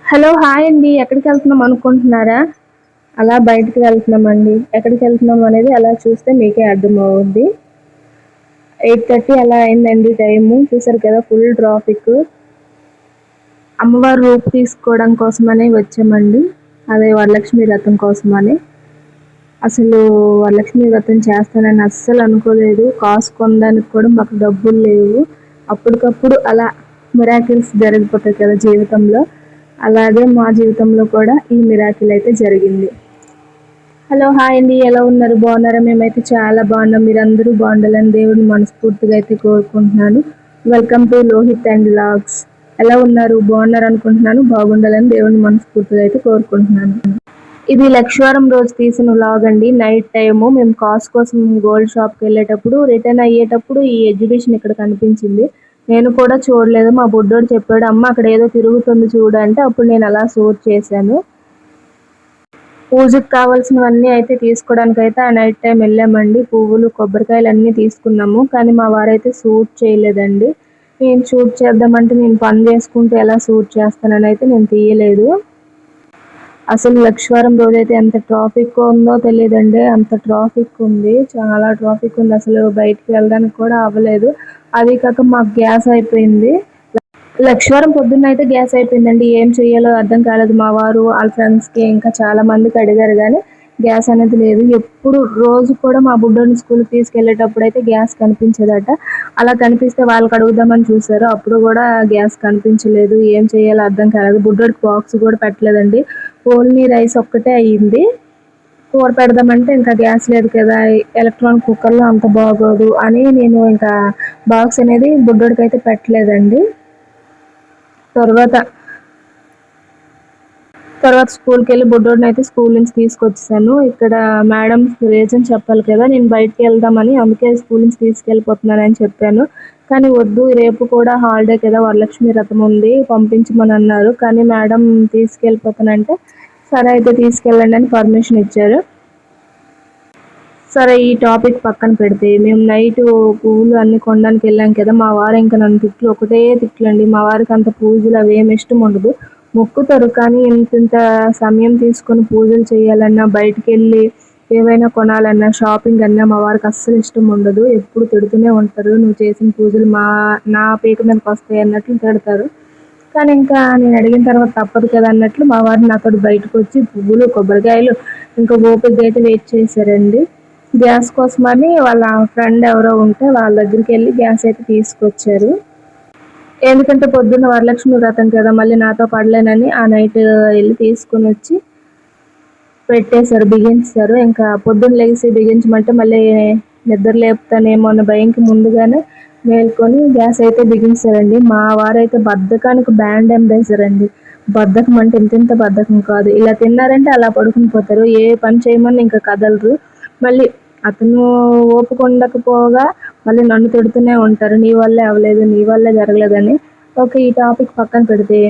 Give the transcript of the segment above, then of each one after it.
Hello hi అండి. ఎక్కడికి వెళ్తున్నాం అనుకుంటున్నారా? అలా బయటికి వెళ్తున్నామండి. ఎక్కడికి వెళ్తున్నాం అనేది అలా చూస్తే మీకే అర్థమవుద్ది. 8:30 అలా అయిందండి టైము. చూసారు కదా ఫుల్ ట్రాఫిక్. అమ్మవారి రూపు తీసుకోవడం కోసమని వచ్చామండి. అదే వరలక్ష్మి వ్రతం కోసమని. అసలు వరలక్ష్మి వ్రతం చేస్తానని అస్సలు అనుకోలేదు. కాసు కొనడానికి కూడా మాకు డబ్బులు లేవు. అప్పటికప్పుడు అలా మిరాకిల్స్ జరిగిపోతాయి కదా జీవితంలో. అలాగే మా జీవితంలో కూడా ఈ మిరాకిల్ అయితే జరిగింది. హలో హాయ్ అండి. ఎలా ఉన్నారు? బాగున్నారా? మేమైతే చాలా బాగున్నాం. మీరందరూ బాగుండాలని దేవుడిని మనస్ఫూర్తిగా అయితే కోరుకుంటున్నాను. Welcome to Lohith and vlogs. ఎలా ఉన్నారు? బాగున్నారు అనుకుంటున్నాను. బాగుండాలని దేవుడిని మనస్ఫూర్తిగా అయితే కోరుకుంటున్నాను. ఇది లక్షవారం రోజు తీసిన వ్లాగ్ అండి. నైట్ టైము మేము కాస్ట్ కోసం గోల్డ్ షాప్కి వెళ్ళేటప్పుడు రిటర్న్ అయ్యేటప్పుడు ఈ ఎగ్జిబిషన్ ఇక్కడ కనిపించింది. నేను కూడా చూడలేదు. మా బుడ్డోడు చెప్పాడు, అమ్మ అక్కడ ఏదో తిరుగుతుంది చూడు అంటే అప్పుడు నేను అలా సోర్ చేశాను. పూజకు కావాల్సినవన్నీ అయితే తీసుకోవడానికి అయితే ఆ నైట్ టైం వెళ్ళామండి. పువ్వులు కొబ్బరికాయలు అన్నీ తీసుకున్నాము. కానీ మా వారైతే సూట్ చేయలేదండి. నేను షూట్ చేద్దామంటే నేను పని చేసుకుంటూ ఎలా షూట్ చేస్తానని అయితే నేను తీయలేదు. అసలు లక్షవారం రోజైతే ఎంత ట్రాఫిక్ ఉందో తెలియదండి. అంత ట్రాఫిక్ ఉంది, చాలా ట్రాఫిక్ ఉంది. అసలు బయటికి వెళ్ళడానికి కూడా అవ్వలేదు. అది కాక మాకు గ్యాస్ అయిపోయింది. లక్షవారం పొద్దున్న అయితే గ్యాస్ అయిపోయిందండి. ఏం చెయ్యాలో అర్థం కాలేదు. మా వారు వాళ్ళ ఫ్రెండ్స్కి ఇంకా చాలా మందికి అడిగారు కానీ గ్యాస్ అనేది లేదు. ఎప్పుడు రోజు కూడా మా బుడ్డోని స్కూల్కి తీసుకెళ్లేటప్పుడు అయితే గ్యాస్ కనిపించదట. అలా కనిపిస్తే వాళ్ళకి అడుగుదామని చూసారు, అప్పుడు కూడా గ్యాస్ కనిపించలేదు. ఏం చేయాలో అర్థం కాలేదు. బుడ్డోడికి బాక్స్ కూడా పెట్టలేదండి. ఓన్లీ రైస్ ఒక్కటే అయ్యింది. కూర పెడదామంటే ఇంకా గ్యాస్ లేదు కదా, ఎలక్ట్రానిక్ కుక్కర్లో అంత బాగోదు అని నేను ఇంకా బాక్స్ అనేది బుడ్డోడికి అయితే పెట్టలేదండి. తర్వాత స్కూల్కి వెళ్ళి బుడ్డోడిని అయితే స్కూల్ నుంచి తీసుకొచ్చేసాను. ఇక్కడ మేడం రీజన్ చెప్పాలి కదా, నేను బయటికి వెళ్దామని అందుకే స్కూల్ నుంచి తీసుకెళ్ళిపోతున్నానని చెప్పాను. కానీ వద్దు, రేపు కూడా హాలిడే కదా, వరలక్ష్మి వ్రతం ఉంది, పంపించమని అన్నారు. కానీ మేడం తీసుకెళ్ళిపోతానంటే సరే అయితే తీసుకెళ్ళండి అని పర్మిషన్ ఇచ్చారు. సరే ఈ టాపిక్ పక్కన పెడితే మేము నైట్ పువ్వులు అన్ని కొనడానికి వెళ్ళాం కదా, మా వారు ఇంకా నన్ను తిట్లు, ఒకటే తిట్లండి. మా వారికి అంత పూజలు అవి ఏమి ఇష్టం ఉండదు. మొక్కుతారు కానీ ఇంత సమయం తీసుకొని పూజలు చేయాలన్నా, బయటికి వెళ్ళి ఏవైనా కొనాలన్నా, షాపింగ్ అన్నా మా వారికి అస్సలు ఇష్టం ఉండదు. ఎప్పుడు తిడుతూనే ఉంటారు, నువ్వు చేసిన పూజలు నా పీక మీదకి వస్తాయి అన్నట్లు తిడతారు. కానీ ఇంకా నేను అడిగిన తర్వాత తప్పదు కదా అన్నట్లు మా వారు నాతో బయటకు వచ్చి పువ్వులు కొబ్బరికాయలు ఇంకా ఓపిక అయితే వెయిట్ చేశారండి. గ్యాస్ కోసమని వాళ్ళ ఫ్రెండ్ ఎవరో ఉంటే వాళ్ళ దగ్గరికి వెళ్ళి గ్యాస్ అయితే తీసుకొచ్చారు. ఎందుకంటే పొద్దున్న వరలక్ష్మి వ్రతం కదా, మళ్ళీ నాతో పడలేనని ఆ నైట్ వెళ్ళి తీసుకుని వచ్చి పెట్టేశారు, బిగించారు. ఇంకా పొద్దున్న లేచి బిగించమంటే మళ్ళీ నిద్ర లేపుతానేమో అన్న భయంకి ముందుగానే మేల్కొని గ్యాస్ అయితే బిగించారండి. మా వారైతే బద్ధకానికి బ్యాండ్ ఎంబేసారండి. బద్ధకం అంటే ఇంత బద్ధకం కాదు. ఇలా తిన్నారంటే అలా పడుకుని పోతారు, ఏ పని చేయమని ఇంకా కదలరు. మళ్ళీ అతను ఓపుకుండకపోగా మళ్ళీ నన్ను తిడుతూనే ఉంటారు, నీ వల్లే అవ్వలేదు, నీ వల్లే జరగలేదని. ఓకే, ఈ టాపిక్ పక్కన పెడితే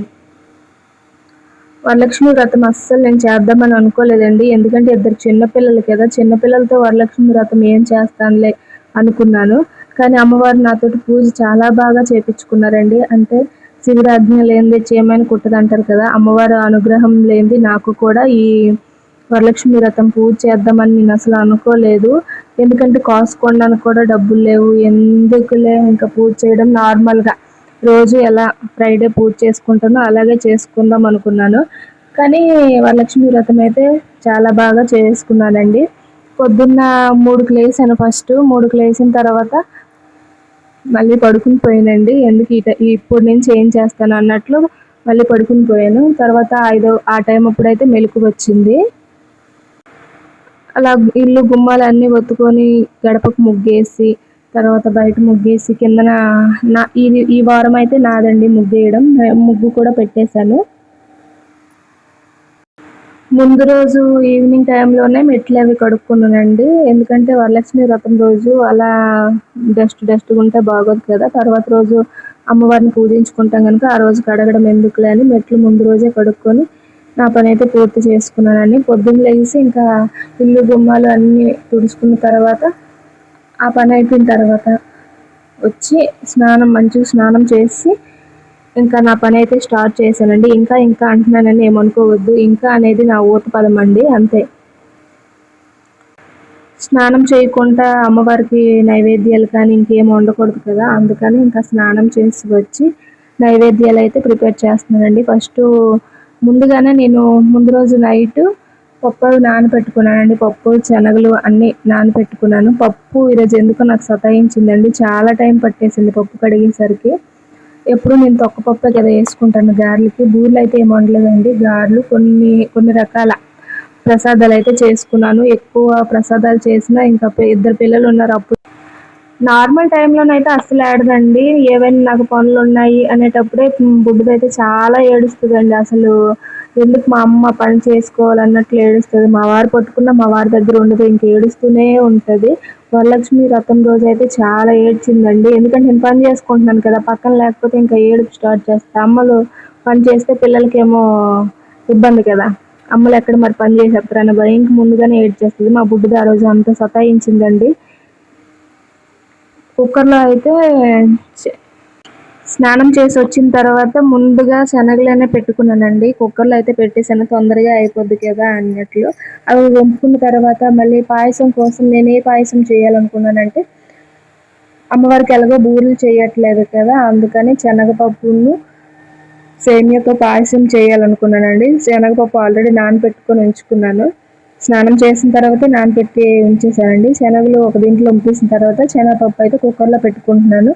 వరలక్ష్మి వ్రతం అస్సలు నేను చేద్దామని అనుకోలేదండి. ఎందుకంటే ఇద్దరు చిన్నపిల్లలు కదా, చిన్నపిల్లలతో వరలక్ష్మి వ్రతం ఏం చేస్తానులే అనుకున్నాను. కానీ అమ్మవారు నాతోటి పూజ చాలా బాగా చేపించుకున్నారండి. అంటే శివుడాజ్ఞ లేనిది చేయమని కుట్టదు అంటారు కదా, అమ్మవారు అనుగ్రహం లేనిది నాకు కూడా ఈ వరలక్ష్మి వ్రతం పూజ చేద్దామని నేను అసలు అనుకోలేదు. ఎందుకంటే కాస్ట్ కొనడానికి కూడా డబ్బులు లేవు. ఎందుకులే ఇంకా పూజ చేయడం, నార్మల్గా రోజు ఎలా ఫ్రైడే పూజ చేసుకుంటానో అలాగే చేసుకుందాం అనుకున్నాను. కానీ వరలక్ష్మి వ్రతం అయితే చాలా బాగా చేసుకున్నానండి. పొద్దున్న 3కి లేసాను. ఫస్ట్ 3కి లేచిన తర్వాత మళ్ళీ పడుకుని పోయానండి. ఎందుకు ఇప్పుడు నుంచి ఏం చేస్తాను అన్నట్లు మళ్ళీ పడుకుని పోయాను. తర్వాత ఆ టైం అప్పుడైతే మెలకు వచ్చింది. అలా ఇల్లు గుమ్మాలు అన్నీ ఒత్తుకొని గడపకు ముగ్గేసి, తర్వాత బయట ముగ్గేసి, కిందన ఈ వారం అయితే నాదండి ముగ్గేయడం. ముగ్గు కూడా పెట్టేశాను. ముందు రోజు ఈవినింగ్ టైంలోనే మెట్లు అవి కడుక్కున్నానండి. ఎందుకంటే వరలక్ష్మి వ్రతం రోజు అలా డస్ట్గా ఉంటే బాగోదు కదా. తర్వాత రోజు అమ్మవారిని పూజించుకుంటాం కనుక ఆ రోజు కడగడం ఎందుకులే అని మెట్లు ముందు రోజే కడుక్కొని నా పని అయితే పూర్తి చేసుకున్నానండి. పొద్దున్న లేచి ఇంకా ఇల్లు గుమ్మాలు అన్నీ తుడుచుకున్న తర్వాత ఆ పని అయిపోయిన తర్వాత వచ్చి మంచిగా స్నానం చేసి ఇంకా నా పని అయితే స్టార్ట్ చేశానండి. ఇంకా ఇంకా అంటున్నానని ఏమనుకోవద్దు. ఇంకా అనేది నా ఊత పదం అండి, అంతే. స్నానం చేయకుండా అమ్మవారికి నైవేద్యాలు కానీ ఇంకేం వండకూడదు కదా, అందుకని ఇంకా స్నానం చేసి వచ్చి నైవేద్యాలు అయితే ప్రిపేర్ చేస్తున్నానండి. ముందుగానే నేను ముందు రోజు నైట్ పప్పు నానబెట్టుకున్నానండి. పప్పు శనగలు అన్నీ నానబెట్టుకున్నాను. పప్పు ఈరోజు ఎందుకో నాకు సతాయించిందండి, చాలా టైం పట్టేసింది పప్పు కడిగేసరికి. ఎప్పుడు నేను తొక్కపప్పే కదా వేసుకుంటాను గారెలకి. బూరెలు అయితే ఏమి వండలేదండి. గారెలు కొన్ని కొన్ని రకాల ప్రసాదాలు అయితే చేసుకున్నాను. ఎక్కువ ప్రసాదాలు చేసినా ఇంకా ఇద్దరు పిల్లలు ఉన్నారు. అప్పుడు నార్మల్ టైంలోనైతే అస్సలు ఏడదండి. ఏవైనా నాకు పనులు ఉన్నాయి అనేటప్పుడే బుడ్డదైతే చాలా ఏడుస్తుందండి. అసలు ఎందుకు మా అమ్మ పని చేసుకోవాలన్నట్లు ఏడుస్తుంది. మా వారు పట్టుకున్న మా వారి దగ్గర ఉండదు, ఇంక ఏడుస్తూనే ఉంటుంది. వరలక్ష్మి వ్రతం రోజు అయితే చాలా ఏడ్చిందండి. ఎందుకంటే నేను పని చేసుకుంటున్నాను కదా, పక్కన లేకపోతే ఇంకా ఏడుపు స్టార్ట్ చేస్తా. అమ్మలు పని చేస్తే పిల్లలకేమో ఇబ్బంది కదా, అమ్మలు ఎక్కడ మరి పని చేసేస్తారన్న భయంకి ముందుగానే ఏడ్చేస్తుంది. మా బుడ్డది ఆ రోజు అంత సతాయించిందండి. కుక్కర్లో అయితే స్నానం చేసి వచ్చిన తర్వాత ముందుగా శనగలనే పెట్టుకున్నానండి. కుక్కర్లో అయితే పెట్టేసాను, తొందరగా అయిపోద్ది కదా అన్నట్లు. అవి వంపుకున్న తర్వాత మళ్ళీ పాయసం కోసం నేను ఏ పాయసం చేయాలనుకున్నానంటే, అమ్మవారికి ఎలాగో బూరెలు చేయట్లేదు కదా, అందుకని శనగపప్పును సేమియాతో పాయసం చేయాలనుకున్నానండి. శనగపప్పు ఆల్రెడీ నానబెట్టుకొని ఉంచుకున్నాను. స్నానం చేసిన తర్వాత నానబెట్టి ఉంచేసానండి. శనగలు ఒక దీంట్లో ఉంపేసిన తర్వాత శనగపప్పు అయితే కుక్కర్లో పెట్టుకుంటున్నాను.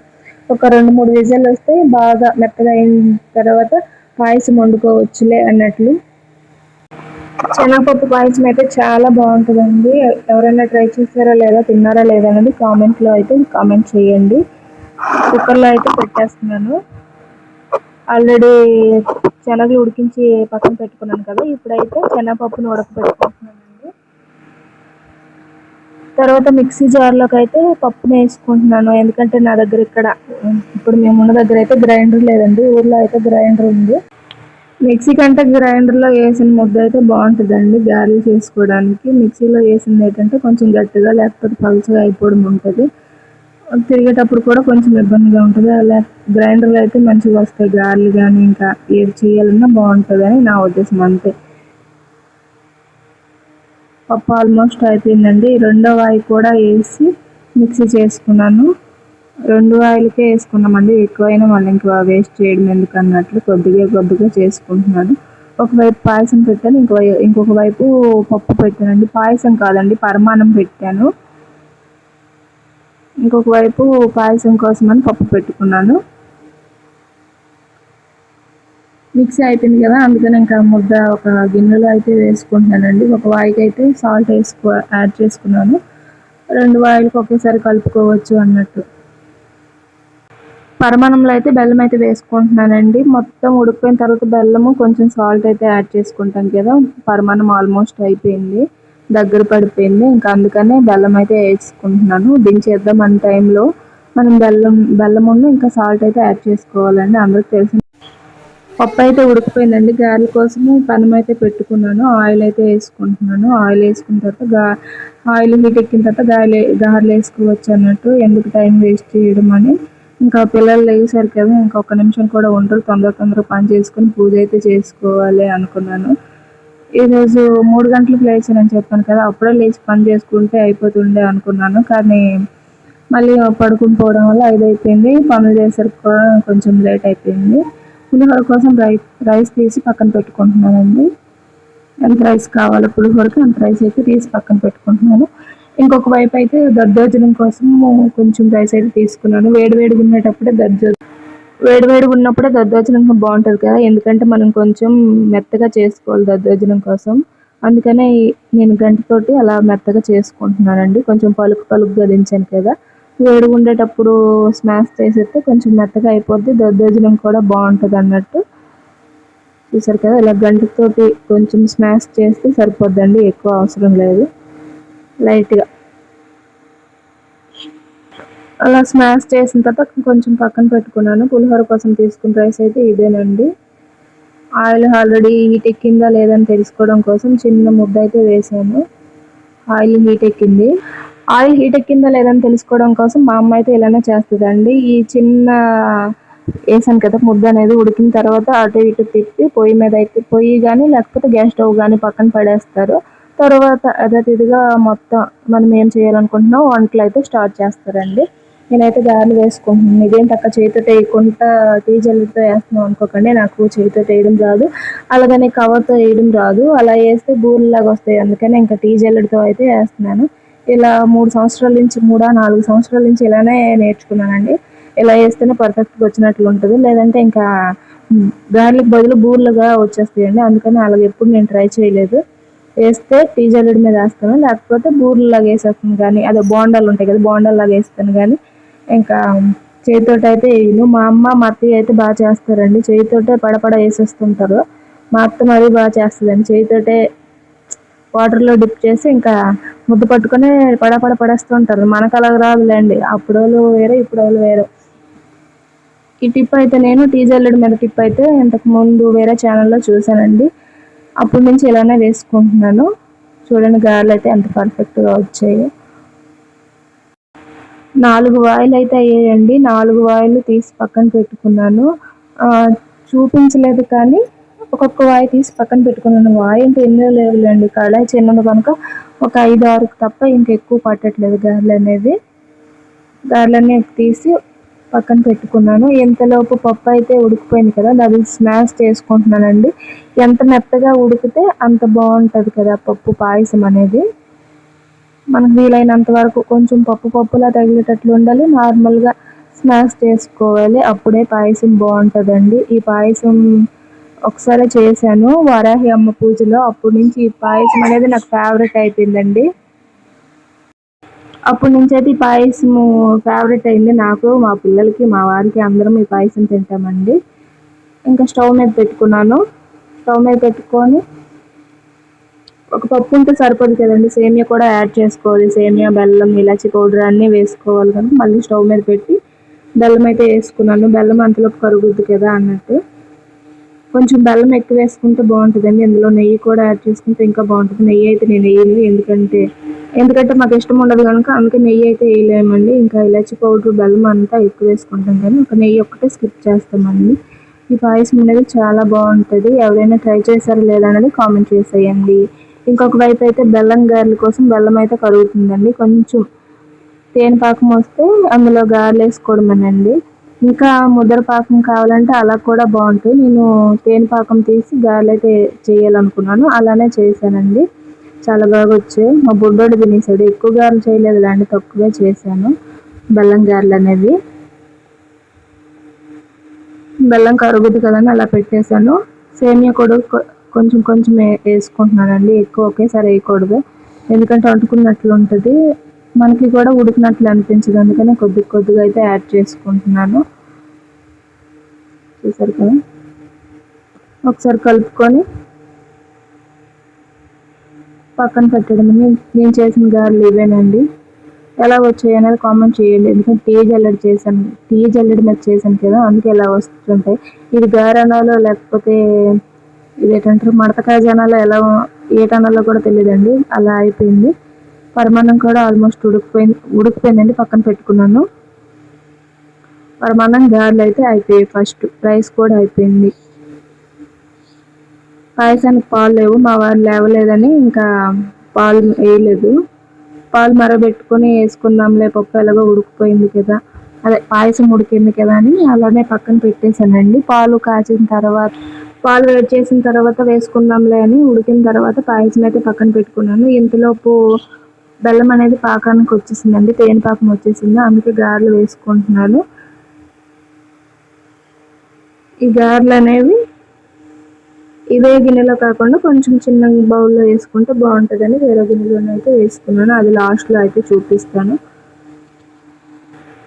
ఒక 2-3 విజిల్లు వస్తే బాగా మెత్తగా అయిన తర్వాత పాయసం వండుకోవచ్చులే అన్నట్లు. శనగపప్పు పాయసం అయితే చాలా బాగుంటుందండి. ఎవరైనా ట్రై చేశారా లేదా, తిన్నారా లేదా అనేది కామెంట్లో అయితే కామెంట్ చేయండి. కుక్కర్లో అయితే పెట్టేస్తున్నాను. ఆల్రెడీ శనగలు ఉడికించి పక్కన పెట్టుకున్నాను కదా, ఇప్పుడైతే శనగపప్పును ఉడకబెట్టుకుంటున్నానండి. తర్వాత మిక్సీ జార్లోకి అయితే పప్పును వేసుకుంటున్నాను. ఎందుకంటే నా దగ్గర ఇప్పుడు మేము ఉన్న దగ్గర అయితే గ్రైండర్ లేదండి. ఊర్లో అయితే గ్రైండర్ ఉంది. మిక్సీ కంటే గ్రైండర్లో వేసిన ముద్ద అయితే బాగుంటుందండి గారెలు చేసుకోవడానికి. మిక్సీలో వేసింది ఏంటంటే కొంచెం గట్టిగా లేకపోతే పలుచగా అయిపోవడం ఉంటుంది. తిరిగేటప్పుడు కూడా కొంచెం ఇబ్బందిగా ఉంటుంది. అలా గ్రైండర్లో అయితే మంచిగా వస్తాయి గారెలు కానీ ఇంకా ఏది చేయాలన్నా బాగుంటుందని నా ఉద్దేశం, అంతే. పప్పు ఆల్మోస్ట్ అయిపోయిందండి. రెండో వాయి కూడా వేసి మిక్సీ చేసుకున్నాను. 2 వాయిలకే వేసుకున్నామండి, ఎక్కువైనా మళ్ళీ ఇంకా వేస్ట్ చేయడం ఎందుకు అన్నట్లు కొద్దిగా చేసుకుంటున్నాను. ఒకవైపు పాయసం పెట్టాను, ఇంకొక వైపు పప్పు పెట్టానండి. పాయసం కాదండి, పరమాన్నం పెట్టాను. ఇంకొక వైపు పాయసం కోసమని పప్పు పెట్టుకున్నాను. మిక్సీ అయిపోయింది కదా, అందుకని ఇంకా ముద్ద ఒక గిన్నెలో అయితే వేసుకుంటున్నానండి. ఒక వాయికి అయితే సాల్ట్ యాడ్ చేసుకున్నాను. 2 వాయిలకు ఒకేసారి కలుపుకోవచ్చు అన్నట్టు. పరమాన్నంలో అయితే బెల్లం అయితే వేసుకుంటున్నానండి. మొత్తం ఉడికిపోయిన తర్వాత బెల్లము కొంచెం సాల్ట్ అయితే యాడ్ చేసుకుంటాం కదా. పరమాన్నం ఆల్మోస్ట్ అయిపోయింది, దగ్గర పడిపోయింది. ఇంకా అందుకనే బెల్లం అయితే వేసుకుంటున్నాను. దించేద్దాం అన్న టైంలో మనం బెల్లమును ఇంకా సాల్ట్ అయితే యాడ్ చేసుకోవాలండి. అందరికి తెలిసిన పప్పు అయితే ఉడికిపోయిందండి. గారెల కోసము పెనం అయితే పెట్టుకున్నాను. ఆయిల్ అయితే వేసుకుంటున్నాను. ఆయిల్ వేసుకున్న తర్వాత ఆయిల్ హీట్ ఎక్కిన తర్వాత గారెలు వేసుకోవచ్చు అన్నట్టు. ఎందుకు టైం వేస్ట్ చేయడం అని ఇంకా పిల్లలు లేసారు కదా, ఇంకొక నిమిషం కూడా ఉండరు, తొందరగా పని చేసుకుని పూజ అయితే చేసుకోవాలి అనుకున్నాను. ఈరోజు 3 గంటలకు లేచానని చెప్పాను కదా, అప్పుడే లేచి పని చేసుకుంటే అయిపోతుండే అనుకున్నాను. కానీ మళ్ళీ పడుకుని పోవడం వల్ల 5 అయిపోయింది. పనులు చేసరికి కూడా కొంచెం లేట్ అయిపోయింది. పులిహోర కోసం రైస్ తీసి పక్కన పెట్టుకుంటున్నానండి. ఎంత రైస్ కావాలో పులిహోరకి అంత రైస్ అయితే తీసి పక్కన పెట్టుకుంటున్నాను. ఇంకొక వైపు అయితే దద్దోజనం కోసం కొంచెం రైస్ అయితే తీసుకున్నాను. వేడివేడిగా ఉన్నప్పుడే దద్దోజనం బాగుంటుంది కదా, ఎందుకంటే మనం కొంచెం మెత్తగా చేసుకోవాలి దద్దోజనం కోసం. అందుకనే నేను గంటతోటి అలా మెత్తగా చేసుకుంటున్నానండి. కొంచెం పలుకుగా దించాను కదా, వేడిగా ఉండేటప్పుడు స్మాష్ చేసేస్తే కొంచెం మెత్తగా అయిపోద్ది, దద్దోజనం కూడా బాగుంటుంది అన్నట్టు. చూసారు కదా, ఇలా గంటతోటి కొంచెం స్మాష్ చేస్తే సరిపోద్దండి, ఎక్కువ అవసరం లేదు. లైట్గా అలా స్మాష్ చేసిన తర్వాత కొంచెం పక్కన పెట్టుకున్నాను. పులిహోర కోసం తీసుకున్న రైస్ అయితే ఇదేనండి. ఆయిల్ ఆల్రెడీ హీట్ ఎక్కిందా లేదని తెలుసుకోవడం కోసం చిన్న ముద్ద అయితే వేసాను. ఆయిల్ హీట్ ఎక్కిందా లేదని తెలుసుకోవడం కోసం మా అమ్మ అయితే ఇలానే చేస్తుందండి. ఈ చిన్న వేసాను కదా ముద్ద అనేది, ఉడికిన తర్వాత అటు ఇటు తిప్పి పొయ్యి మీద అయితే పొయ్యి కానీ లేకపోతే గ్యాస్ స్టవ్ కానీ పక్కన పడేస్తారు. తర్వాత యథాతిథిగా మొత్తం మనం ఏం చేయాలనుకుంటున్నామో వంటలు అయితే స్టార్ట్ చేస్తారండి. నేనైతే గారెలు వేసుకుంటున్నాను. ఇదేంటి అక్క చేతితో వేయకుండా టీ జల్లెడతో వేస్తున్నాం అనుకోకండి, నాకు చేతితో వేయడం రాదు, అలాగనే కవర్తో వేయడం రాదు. అలా వేస్తే బూరెలాగా వస్తాయి, అందుకని ఇంకా టీ జల్లెడతో అయితే వేస్తున్నాను. ఇలా 3 సంవత్సరాల నుంచి 4 సంవత్సరాల నుంచి ఇలానే నేర్చుకున్నానండి. ఇలా వేస్తేనే పర్ఫెక్ట్గా వచ్చినట్లు ఉంటుంది, లేదంటే ఇంకా గారెలకు బదులు బూరెలుగా వచ్చేస్తాయండి. అందుకని అలాగ ఎప్పుడు నేను ట్రై చేయలేదు. వేస్తే టీ జల్లెడ మీద వేస్తాను, లేకపోతే బూరెలాగా వేసేస్తాను. కానీ అదే బోండాలు ఉంటాయి కదా, బోండాల్లాగా వేస్తాను. కానీ ఇంకా చేతితోటి అయితే వేయను. మా అమ్మ మా అత్తయ్య అయితే బాగా చేస్తారండి, చేతితోటే పడపడ వేసేస్తుంటారు. మా అత్త మరీ బాగా చేస్తుందండి, చేతితోటే వాటర్లో డిప్ చేసి ఇంకా ముద్ద పట్టుకొని పడపడ పడేస్తూ ఉంటారు. మనకు అలాగ రాదులేండి, అప్పుడు వాళ్ళు వేరే ఇప్పుడు వాళ్ళు వేరే. ఈ టిప్ అయితే నేను టీ జల్లెడ మీద టిప్ అయితే ఇంతకు ముందు వేరే ఛానల్లో చూశానండి. అప్పటి నుంచి ఇలానే వేసుకుంటున్నాను. చూడండి గారెలు అయితే ఎంత పర్ఫెక్ట్గా వచ్చాయి. 4 వాయిలు అయితే అయ్యాయండి. 4 వాయిలు తీసి పక్కన పెట్టుకున్నాను. చూపించలేదు కానీ ఒక్కొక్క వాయి తీసి పక్కన పెట్టుకున్నాను. వాయి అంటే ఎన్నో లేవులేండి, కడాయి చిన్నది కనుక ఒక 5-6 తప్ప ఇంకెక్కువ పట్టట్లేదు గారెలన్నీ తీసి పక్కన పెట్టుకున్నాను. ఇంతలోపు పప్పు అయితే ఉడికిపోయింది కదా, అది స్మాష్ చేసుకుంటున్నానండి. ఎంత మెత్తగా ఉడికితే అంత బాగుంటుంది కదా పప్పు పాయసం అనేది. మనకు వీలైనంత వరకు కొంచెం పప్పులా తగిలేటట్లు ఉండాలి, నార్మల్గా స్మాష్ చేసుకోవాలి, అప్పుడే పాయసం బాగుంటుందండి. ఈ పాయసం ఒకసారి చేశాను వారాహి అమ్మ పూజలో, అప్పటి నుంచి ఈ పాయసం అనేది నాకు ఫేవరెట్ అయిపోయిందండి. అప్పటి నుంచి అయితే ఈ పాయసము ఫేవరెట్ అయింది నాకు, మా పిల్లలకి, మా వారికి, అందరం ఈ పాయసం తింటామండి. ఇంకా స్టవ్ మీద పెట్టుకున్నాను. స్టవ్ మీద పెట్టుకొని ఒక పప్పు ఉంటే సరిపోదు కదండి, సేమియా కూడా యాడ్ చేసుకోవాలి. సేమియా, బెల్లం, ఇలాచి పౌడర్ అన్నీ వేసుకోవాలి కనుక మళ్ళీ స్టవ్ మీద పెట్టి బెల్లం అయితే వేసుకున్నాను. బెల్లం అంతలోపు కరుగుద్ది కదా అన్నట్టు. కొంచెం బెల్లం ఎక్కువ వేసుకుంటే బాగుంటుందండి. ఇందులో నెయ్యి కూడా యాడ్ చేసుకుంటే ఇంకా బాగుంటుంది. నెయ్యి అయితే నేను వేయను, ఎందుకంటే మాకు ఇష్టం ఉండదు కనుక, అందుకే నెయ్యి అయితే వేయలేమండి. ఇంకా ఇలాచి పౌడర్, బెల్లం అంతా ఎక్కువ వేసుకుంటాం కానీ ఒక నెయ్యి ఒక్కటే స్కిప్ చేస్తామండి. ఈ పాయసం అనేది చాలా బాగుంటుంది. ఎవరైనా ట్రై చేశారో లేదా అనేది కామెంట్ చేసేయండి. ఇంకొక వైపు అయితే బెల్లం గారెల కోసం బెల్లం అయితే కరుగుతుందండి. కొంచెం తేనె పాకం వస్తే అందులో గారెలు వేసుకోవడమేనండి. ఇంకా ముద్దర పాకం కావాలంటే అలా కూడా బాగుంటాయి. నేను తేనె పాకం తీసి గారెలు అయితే చేయాలనుకున్నాను, అలానే చేశానండి. చాలా బాగా వచ్చాయి. మా బుడ్డోడు తినేసాడు. ఎక్కువ గారెలు చేయలేదు అండి, తక్కువే చేశాను బెల్లం గారెలు అనేవి. బెల్లం కరుగుద్ది కదని అలా పెట్టేశాను. సేమియా కూడా కొంచెం వేసుకుంటున్నానండి, ఎక్కువ ఒకేసారి వేయకూడదు, ఎందుకంటే అంటుకున్నట్లు ఉంటుంది, మనకి కూడా ఉడికినట్లు అనిపించదు. అందుకని కొద్దిగా అయితే యాడ్ చేసుకుంటున్నాను. చూసారు కదా, ఒకసారి కలుపుకొని పక్కన పెట్టడం. నేను చేసిన గారెలు ఇవేనండి. ఎలా వచ్చాయి అనేది కామెంట్ చేయండి, ఎందుకంటే టీ జల్లెడ మీద చేశాను కదా, అందుకే ఎలా వస్తుంటాయి. ఇది గారెనాలో లేకపోతే ఇదేంటారు మడతకాయ జనాలో ఎలా ఏటనాలో కూడా తెలియదండి, అలా అయిపోయింది. పరమాన్నం కూడా ఆల్మోస్ట్ ఉడికిపోయిందండి, పక్కన పెట్టుకున్నాను. పరమాన్నం గారెలు అయితే అయిపోయాయి. ఫస్ట్ రైస్ కూడా అయిపోయింది. పాయసానికి పాలు లేవు, మా వారు లేవలేదని ఇంకా పాలు వేయలేదు. పాలు మరగబెట్టుకొని వేసుకుందాంలే, పప్పు ఎలాగో ఉడికిపోయింది కదా, అదే పాయసం ఉడికింది కదా అని అలానే పక్కన పెట్టేశానండి. పాలు వేడి చేసిన తర్వాత వేసుకుందాంలే అని ఉడికిన తర్వాత పాయసం అయితే పక్కన పెట్టుకున్నాను. ఇంతలోపు బెల్లం అనేది పాకానికి వచ్చేసిందండి, తేనె పాకం వచ్చేసింది, అందుకే గారెలు వేసుకుంటున్నాను. ఈ గారెలు అనేవి ఇదే గిన్నెలో కాకుండా కొంచెం చిన్న బౌల్లో వేసుకుంటే బాగుంటుందని వేరే గిన్నెలోనైతే వేసుకున్నాను. అది లాస్ట్లో అయితే చూపిస్తాను.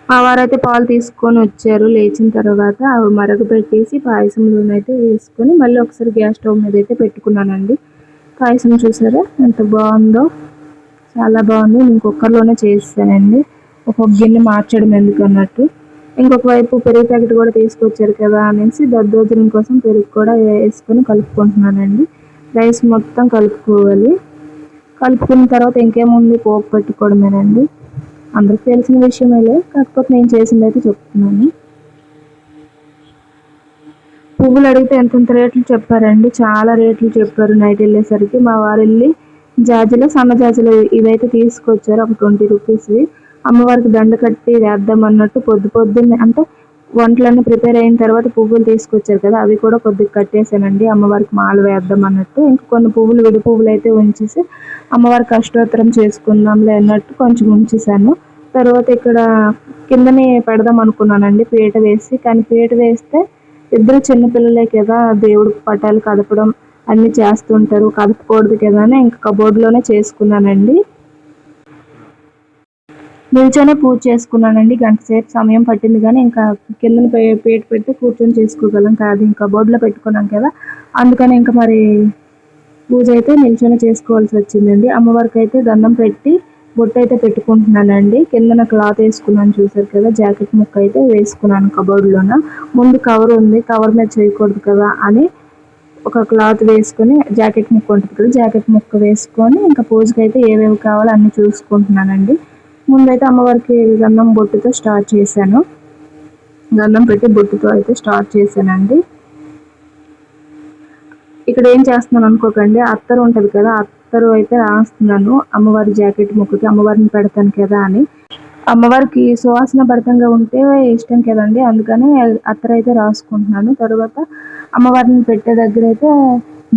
మా వారైతే పాలు తీసుకొని వచ్చారు, లేచిన తర్వాత అవి మరగపెట్టేసి పాయసంలోనైతే వేసుకొని మళ్ళీ ఒకసారి గ్యాస్ స్టవ్ మీద అయితే పెట్టుకున్నానండి. పాయసం చూసారా ఎంత బాగుందో, చాలా బాగుంది. నేను కుక్కర్లోనే చేస్తానండి, ఒక్కొక్క గిన్నె మార్చడం ఎందుకు అన్నట్టు. ఇంకొక వైపు పెరుగు ప్యాకెట్ కూడా తీసుకొచ్చారు కదా అనేసి దద్దోజనం కోసం పెరుగు కూడా వేసుకొని కలుపుకుంటున్నానండి. రైస్ మొత్తం కలుపుకోవాలి. కలుపుకున్న తర్వాత ఇంకేముంది, పోపు పెట్టుకోవడమేనండి. అందరికి తెలిసిన విషయమేలే, కాకపోతే నేను చేసింది అయితే చెప్తున్నాను. పువ్వులు అడిగితే ఎంతెంత రేట్లు చెప్పారండి, చాలా రేట్లు చెప్పారు. నైట్ వెళ్ళేసరికి మా వారు వెళ్ళి జాజులు, సన్న జాజులు ఇవైతే తీసుకొచ్చారు, ఒక 20 రూపీస్వి. అమ్మవారికి దండ కట్టి వేద్దాం అన్నట్టు పొద్దున్నే అంటే వంటలన్నీ ప్రిపేర్ అయిన తర్వాత పువ్వులు తీసుకొచ్చారు కదా, అవి కూడా కొద్దిగా కట్టేసానండి అమ్మవారికి మాల వేద్దాం అన్నట్టు. ఇంకా కొన్ని పువ్వులు, విడి పువ్వులు అయితే ఉంచేసి అమ్మవారికి అష్టోత్తరం చేసుకుందాంలే అన్నట్టు కొంచెం ఉంచేసాను. తర్వాత ఇక్కడ కిందనే పెడదాం అనుకున్నానండి పీట వేసి, కానీ పీట వేస్తే ఇద్దరు చిన్నపిల్లలే కదా, దేవుడి పటాలు కదపడం అన్నీ చేస్తుంటారు, కదపకూడదు కదా అని ఇంకా కబోర్డ్లోనే చేసుకున్నానండి. నిల్చొనే పూజ చేసుకున్నానండి. గంట సేపు సమయం పట్టింది, కానీ ఇంకా కిందన పీట పెట్టి కూర్చొని చేసుకోగలం కాదు, ఇంకా కబోర్డ్లో పెట్టుకున్నాం కదా, అందుకని ఇంకా మరి పూజ అయితే నిల్చొని చేసుకోవాల్సి వచ్చిందండి. అమ్మవారికి అయితే దండం పెట్టి బొట్టు అయితే పెట్టుకుంటున్నానండి. కిందన క్లాత్ వేసుకున్నాను, చూసారు కదా, జాకెట్ ముక్క అయితే వేసుకున్నాను కబోర్డ్లోన. ముందు కవర్ ఉంది, కవర్ మీద చేయకూడదు కదా అని ఒక క్లాత్ వేసుకొని, జాకెట్ ముక్క ఉంటుంది కదా, జాకెట్ ముక్క వేసుకొని ఇంకా పూజకి అయితే ఏవేవి కావాలో అన్నీ చూసుకుంటున్నానండి. ముందైతే అమ్మవారికి గంధం బొట్టుతో స్టార్ట్ చేశాను, గంధం పెట్టి బొట్టుతో అయితే స్టార్ట్ చేశానండి. ఇక్కడ ఏం చేస్తున్నాను అనుకోకండి, అత్తరు ఉంటుంది కదా, అత్తరు అయితే రాస్తున్నాను అమ్మవారి జాకెట్ ముక్కకి, అమ్మవారిని పెడతాను కదా అని. అమ్మవారికి సువాసన భరితంగా ఉంటే ఇష్టం కదండి, అందుకని అత్తరు అయితే రాసుకుంటున్నాను. తర్వాత అమ్మవారిని పెట్టే దగ్గర అయితే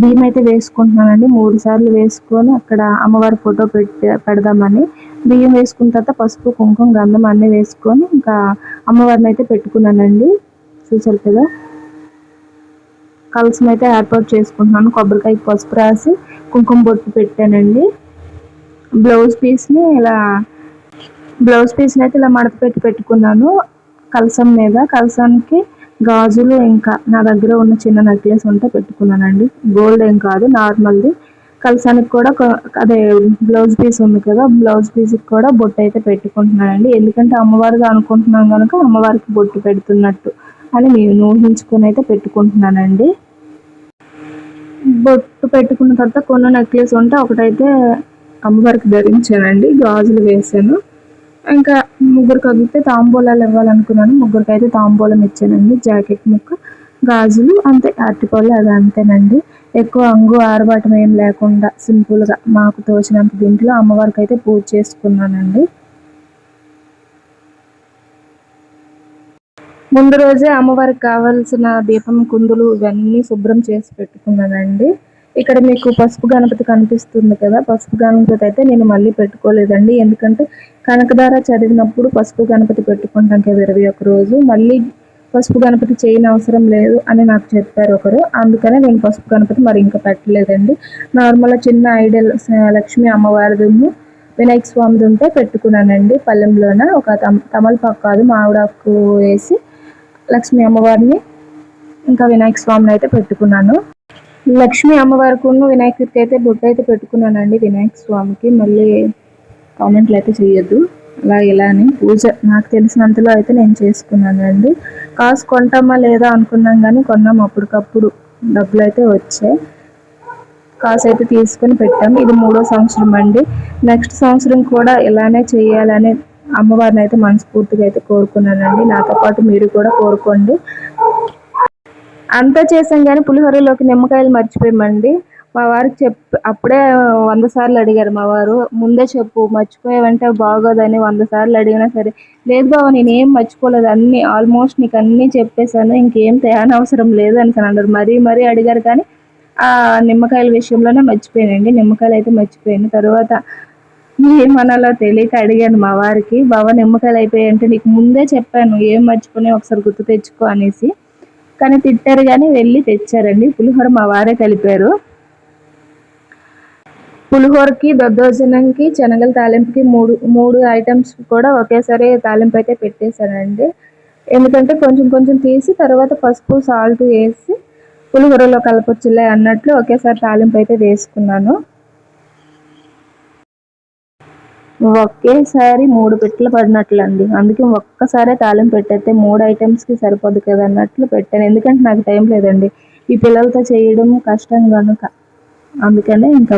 బియ్యం అయితే వేసుకుంటున్నానండి. 3 సార్లు వేసుకొని అక్కడ అమ్మవారి ఫోటో పెడదామని బియ్యం వేసుకున్న తర్వాత పసుపు, కుంకుమ, గంధం అన్నీ వేసుకొని ఇంకా అమ్మవారిని అయితే పెట్టుకున్నానండి. చూసారు కదా, కలసం అయితే ఏర్పాటు చేసుకుంటున్నాను. కొబ్బరికాయ పసుపు రాసి కుంకుమ బొట్టు పెట్టానండి. బ్లౌజ్ పీస్ని అయితే ఇలా మడత పెట్టి పెట్టుకున్నాను కలసం మీద. కలసానికి గాజులు ఇంకా నా దగ్గర ఉన్న చిన్న నెక్లెస్ ఉంటే పెట్టుకున్నానండి, గోల్డ్ ఏం కాదు, నార్మల్ది. కలసానికి కూడా అదే బ్లౌజ్ పీస్ ఉంది కదా, బ్లౌజ్ పీస్కి కూడా బొట్టు అయితే పెట్టుకుంటున్నానండి. ఎందుకంటే అమ్మవారిగా అనుకుంటున్నాను కనుక అమ్మవారికి బొట్టు పెడుతున్నట్టు అని నేను ఊహించుకొని అయితే పెట్టుకుంటున్నానండి. బొట్టు పెట్టుకున్న తర్వాత కొన్ని నెక్లెస్ ఉంటే ఒకటైతే అమ్మవారికి ధరించానండి, గాజులు వేసాను. ఇంకా ముగ్గురికి అగితే తాంబూలాలు ఇవ్వాలనుకున్నాను, ముగ్గురికి అయితే తాంబూలం ఇచ్చానండి. జాకెట్ ముక్క, గాజులు, అంతే, అరటిపళ్ళు, అది అంతేనండి. ఎక్కువ అంగు ఆరబాటం ఏం లేకుండా సింపుల్గా మాకు తోచినంత దీంట్లో అమ్మవారికి అయితే పూజ చేసుకున్నానండి. ముందు రోజే అమ్మవారికి కావాల్సిన దీపం కుందులు ఇవన్నీ శుభ్రం చేసి పెట్టుకున్నానండి. ఇక్కడ మీకు పసుపు గణపతి కనిపిస్తుంది కదా, పసుపు గణపతి అయితే నేను మళ్ళీ పెట్టుకోలేదండి. ఎందుకంటే కనకదార చదివినప్పుడు పసుపు గణపతి పెట్టుకుంటాం కదా 21 రోజు, మళ్ళీ పసుపు గణపతి చేయని అవసరం లేదు అని నాకు చెప్పారు ఒకరు, అందుకనే నేను పసుపు గణపతి మరి ఇంకా పెట్టలేదండి. నార్మల్గా చిన్న ఐడల్ లక్ష్మీ అమ్మవారిది, వినాయక స్వామిది ఉంటే పెట్టుకున్నానండి. పల్లెంలోన ఒక తమలపాకు కాదు, మామిడాకు వేసి లక్ష్మీ అమ్మవారిని ఇంకా వినాయక స్వామిని అయితే పెట్టుకున్నాను. లక్ష్మీ అమ్మవారికి వినాయకుడికి అయితే బొట్టు అయితే పెట్టుకున్నానండి. వినాయక స్వామికి మళ్ళీ కామెంట్లు అయితే చేయొద్దు అలా ఇలా అని. పూజ నాకు తెలిసినంతలో అయితే నేను చేసుకున్నానండి. కాసు కొంటామా లేదా అనుకున్నాం, కానీ కొన్నాం అప్పటికప్పుడు, డబ్బులు అయితే వచ్చాయి. కాసు అయితే తీసుకొని పెట్టాము. ఇది 3వ సంవత్సరం అండి. నెక్స్ట్ సంవత్సరం కూడా ఇలానే చేయాలని అమ్మవారిని అయితే మనస్ఫూర్తిగా అయితే కోరుకున్నానండి. నాతో పాటు మీరు కూడా కోరుకోండి. అంతా చేసాం కానీ పులిహోరలోకి నిమ్మకాయలు మర్చిపోయామండి. మా వారికి అప్పుడే 100 సార్లు అడిగారు మా వారు, ముందే చెప్పు, మర్చిపోయావంటే బాగోదని 100 సార్లు అడిగినా సరే, లేదు బావ నేనేం మర్చిపోలేదు, అన్నీ ఆల్మోస్ట్ నీకు అన్నీ చెప్పేశాను, ఇంకేం తేనవసరం లేదు అని అన్నారు. మరీ అడిగారు, కానీ ఆ నిమ్మకాయల విషయంలోనే మర్చిపోయానండి. నిమ్మకాయలు అయితే మర్చిపోయాను. తర్వాత ఏమనాలో తెలియక అడిగాను మా వారికి, బావ నిమ్మకాయలు అయిపోయాయంటే నీకు ముందే చెప్పాను, ఏం మర్చిపోయి ఒకసారి గుర్తు తెచ్చుకో అనేసి. కానీ తిట్టారు, కానీ వెళ్ళి తెచ్చారండి. పులిహోర మా వారే కలిపారు. పులిహోరకి, దద్దోజనంకి, శనగల తాలింపుకి మూడు ఐటమ్స్ కూడా ఒకేసారి తాలింపు అయితే పెట్టేశానండి. ఎందుకంటే కొంచెం కొంచెం తీసి తర్వాత పసుపు, సాల్ట్ వేసి పులిహోరలో కలపొచ్చులే అన్నట్లు ఒకేసారి తాలింపు అయితే వేసుకున్నాను. ఒకేసారి 3 పిట్టలు పడినట్లండి, అందుకే ఒక్కసారే తాలింపు పెట్టేస్తే 3 ఐటమ్స్కి సరిపోదు కదా అన్నట్లు పెట్టాను. ఎందుకంటే నాకు టైం లేదండి, ఈ పిల్లలతో చేయడం కష్టం కనుక, అందుకనే ఇంకా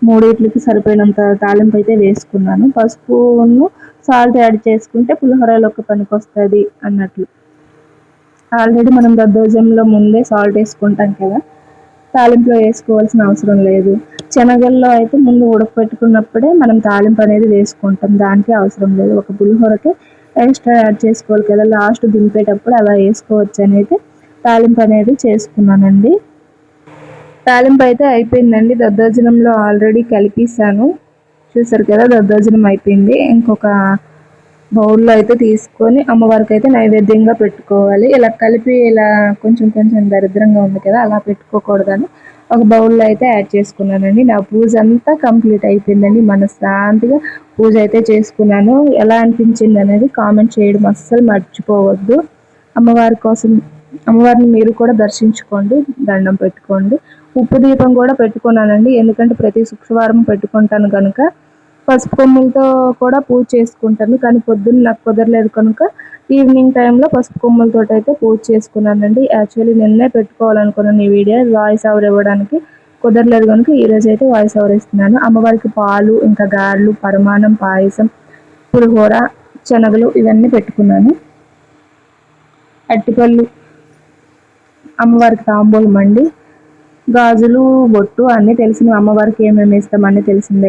3 సరిపోయినంత తాలింపు అయితే వేసుకున్నాను. పసుపును సాల్ట్ యాడ్ చేసుకుంటే పులిహోరలోకి పనికి వస్తుంది అన్నట్లు. ఆల్రెడీ మనం దద్దోజనంలో ముందే సాల్ట్ వేసుకుంటాం కదా, తాలింపులో వేసుకోవాల్సిన అవసరం లేదు. శనగల్లో అయితే ముందు ఉడకపెట్టుకున్నప్పుడే మనం తాలింపు అనేది వేసుకుంటాం, దానికి అవసరం లేదు. ఒక పులిహోరకి ఎక్స్ట్రా యాడ్ చేసుకోవాలి కదా, లాస్ట్ దింపేటప్పుడు అలా వేసుకోవచ్చు అనేది తాలింపు అనేది చేసుకున్నానండి. తాలింపు అయితే అయిపోయిందండి. దద్దోజనంలో ఆల్రెడీ కలిపేసాను, చూసారు కదా, దద్దోజనం అయిపోయింది. ఇంకొక బౌల్లో అయితే తీసుకొని అమ్మవారికి అయితే నైవేద్యంగా పెట్టుకోవాలి. ఇలా కలిపి ఇలా కొంచెం కొంచెం దరిద్రంగా ఉంది కదా, అలా పెట్టుకోకూడదని ఒక బౌల్లో అయితే యాడ్ చేసుకున్నానండి. నా పూజ అంతా కంప్లీట్ అయిపోయిందండి. మనశ్శాంతిగా పూజ అయితే చేసుకున్నాను. ఎలా అనిపించింది అనేది కామెంట్ చేయడం అస్సలు మర్చిపోవద్దు. అమ్మవారి కోసం అమ్మవారిని మీరు కూడా దర్శించుకోండి, దండం పెట్టుకోండి. ఉప్పు దీపం కూడా పెట్టుకున్నానండి, ఎందుకంటే ప్రతి శుక్రవారం పెట్టుకుంటాను కనుక. పసుపు కొమ్ములతో కూడా పూజ చేసుకుంటాను, కానీ పొద్దున్న నాకు కుదరలేదు కనుక ఈవినింగ్ టైంలో పసుపు కొమ్ములతో అయితే పూజ చేసుకున్నానండి. యాక్చువల్లీ నిన్నే పెట్టుకోవాలనుకున్నాను ఈ వీడియో, వాయిస్ ఓవర్ ఇవ్వడానికి కుదరలేదు కనుక ఈరోజు అయితే వాయిస్ ఓవర్ ఇస్తున్నాను. అమ్మవారికి పాలు, ఇంకా గారెలు, పరమాన్నం, పాయసం, పులిహోర, శనగలు ఇవన్నీ పెట్టుకున్నాను. అట్టిపళ్ళు, అమ్మవారికి తాంబూలం అండి, గాజులు, బొట్టు అన్నీ తెలిసినవి. అమ్మవారికి ఏమేమి ఇస్తామని తెలిసిందే